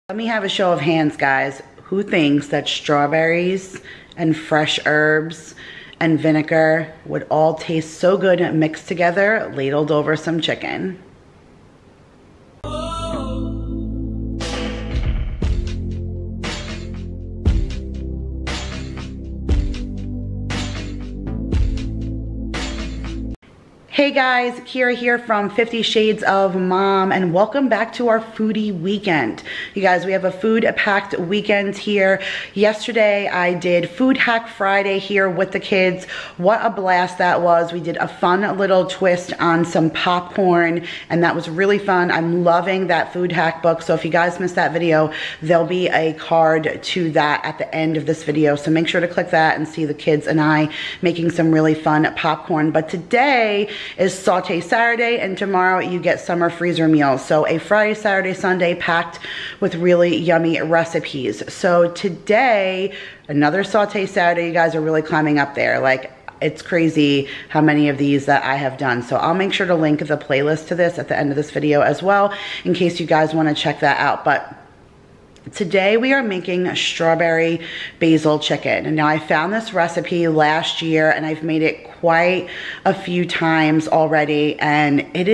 Let me have a show of hands, guys. Who thinks that strawberries and fresh herbs and vinegar would all taste so good mixed together, ladled over some chicken? Hey guys, Kira here from 50 Shades of Mom, and welcome back to our foodie weekend. You guys, we have a food-packed weekend here. Yesterday, I did Food Hack Friday here with the kids. What a blast that was. We did a fun little twist on some popcorn, and that was really fun. I'm loving that food hack book, so if you guys missed that video, there'll be a card to that at the end of this video, so make sure to click that and see the kids and I making some really fun popcorn. But today is Sauté Saturday, and tomorrow you get summer freezer meals. So a Friday, Saturday, Sunday packed with really yummy recipes. So today, another Sauté Saturday. You guys are really climbing up there. Like, it's crazy how many of these that I have done. So I'll make sure to link the playlist to this at the end of this video as well, in case you guys want to check that out. But today we are making strawberry basil chicken. And now I found this recipe last year and I've made it quite a few times already, and it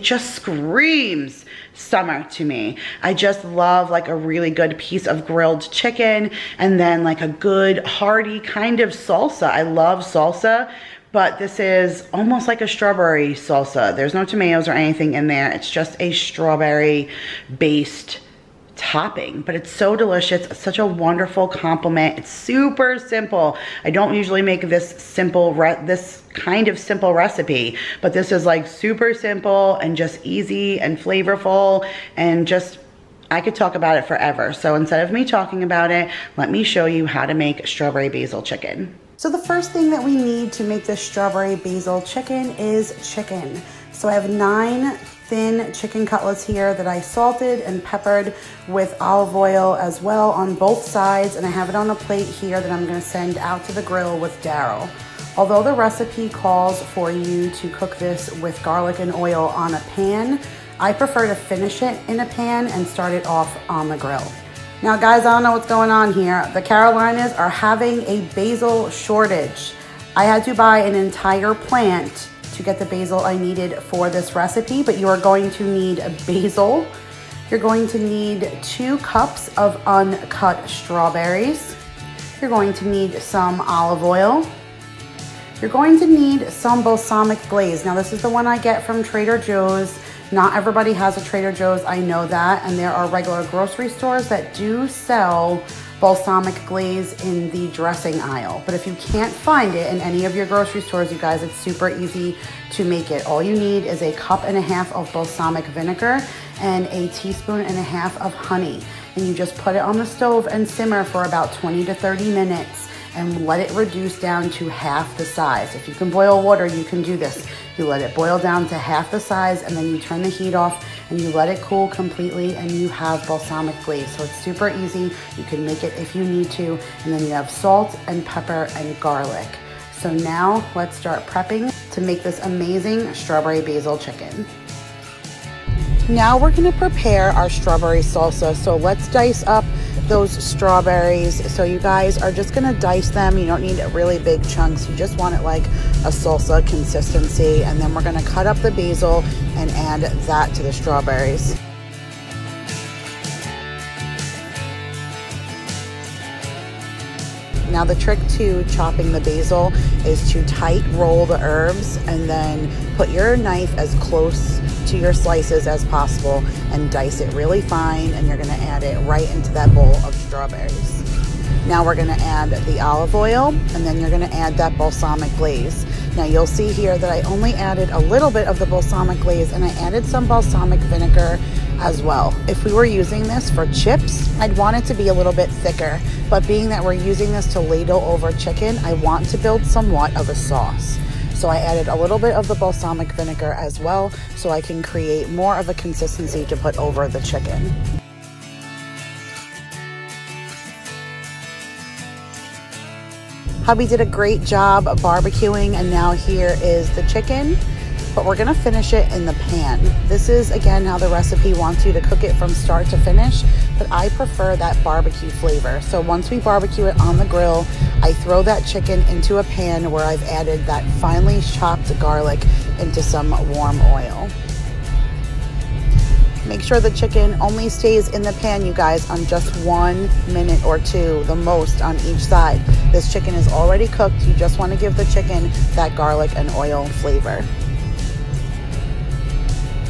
just screams summer to me. I just love like a really good piece of grilled chicken and then like a good hearty kind of salsa. I love salsa, but this is almost like a strawberry salsa. There's no tomatoes or anything in there. It's just a strawberry based topping, but it's so delicious. It's such a wonderful compliment. It's super simple. I don't usually make this kind of simple recipe, but this is like super simple and just easy and flavorful, and just I could talk about it forever. So instead of me talking about it, let me show you how to make strawberry basil chicken. So the first thing that we need to make this strawberry basil chicken is chicken. So I have 9 thin chicken cutlets here that I salted and peppered with olive oil as well on both sides, and I have it on a plate here that I'm going to send out to the grill with Daryl. Although the recipe calls for you to cook this with garlic and oil on a pan, I prefer to finish it in a pan and start it off on the grill. Now guys, I don't know what's going on here. The Carolinas are having a basil shortage. I had to buy an entire plant to get the basil I needed for this recipe, but you are going to need a basil. You're going to need 2 cups of uncut strawberries. You're going to need some olive oil. You're going to need some balsamic glaze. Now this is the one I get from Trader Joe's. Not everybody has a Trader Joe's, I know that, and there are regular grocery stores that do sell balsamic glaze in the dressing aisle. But if you can't find it in any of your grocery stores, you guys, it's super easy to make it. All you need is 1.5 cups of balsamic vinegar and 1.5 teaspoons of honey. And you just put it on the stove and simmer for about 20 to 30 minutes and let it reduce down to half the size. If you can boil water, you can do this. You let it boil down to half the size, and then you turn the heat off and you let it cool completely, and you have balsamic glaze. So it's super easy. You can make it if you need to, and then you have salt and pepper and garlic. So now let's start prepping to make this amazing strawberry basil chicken. Now we're gonna prepare our strawberry salsa. So let's dice up those strawberries. So you guys are just gonna dice them. You don't need really big chunks. You just want it like a salsa consistency. And then we're gonna cut up the basil and add that to the strawberries. Now the trick to chopping the basil is to tight roll the herbs and then put your knife as close to your slices as possible and dice it really fine, and you're gonna add it right into that bowl of strawberries. Now we're gonna add the olive oil, and then you're gonna add that balsamic glaze. Now you'll see here that I only added a little bit of the balsamic glaze, and I added some balsamic vinegar as well. If we were using this for chips, I'd want it to be a little bit thicker, but being that we're using this to ladle over chicken, I want to build somewhat of a sauce. So I added a little bit of the balsamic vinegar as well, so I can create more of a consistency to put over the chicken. Hubby did a great job barbecuing, and now here is the chicken. but we're gonna finish it in the pan. This is, again, how the recipe wants you to cook it from start to finish, but I prefer that barbecue flavor. So once we barbecue it on the grill, I throw that chicken into a pan where I've added that finely chopped garlic into some warm oil. Make sure the chicken only stays in the pan, you guys, on just 1 minute or 2, the most, on each side. This chicken is already cooked. You just want to give the chicken that garlic and oil flavor.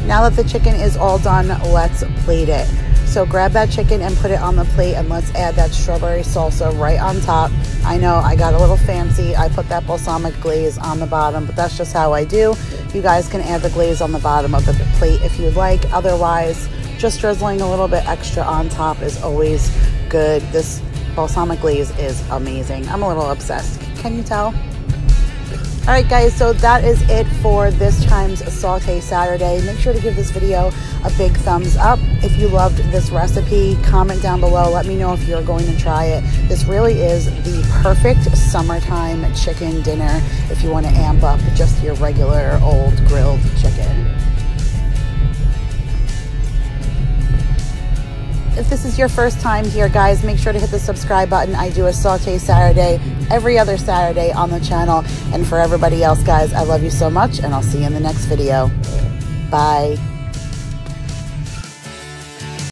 Now that the chicken is all done, let's plate it. So grab that chicken and put it on the plate, and let's add that strawberry salsa right on top. I know I got a little fancy. I put that balsamic glaze on the bottom, but that's just how I do. You guys can add the glaze on the bottom of the plate if you'd like. Otherwise, just drizzling a little bit extra on top is always good. This balsamic glaze is amazing. I'm a little obsessed. Can you tell? All right, guys, so that is it for this time's Saute Saturday. Make sure to give this video a big thumbs up. If you loved this recipe, comment down below. Let me know if you're going to try it. This really is the perfect summertime chicken dinner if you want to amp up just your regular old grilled chicken. If this is your first time here, guys, make sure to hit the subscribe button. I do a Saute Saturday every other Saturday on the channel. And for everybody else, guys, I love you so much, and I'll see you in the next video. Bye.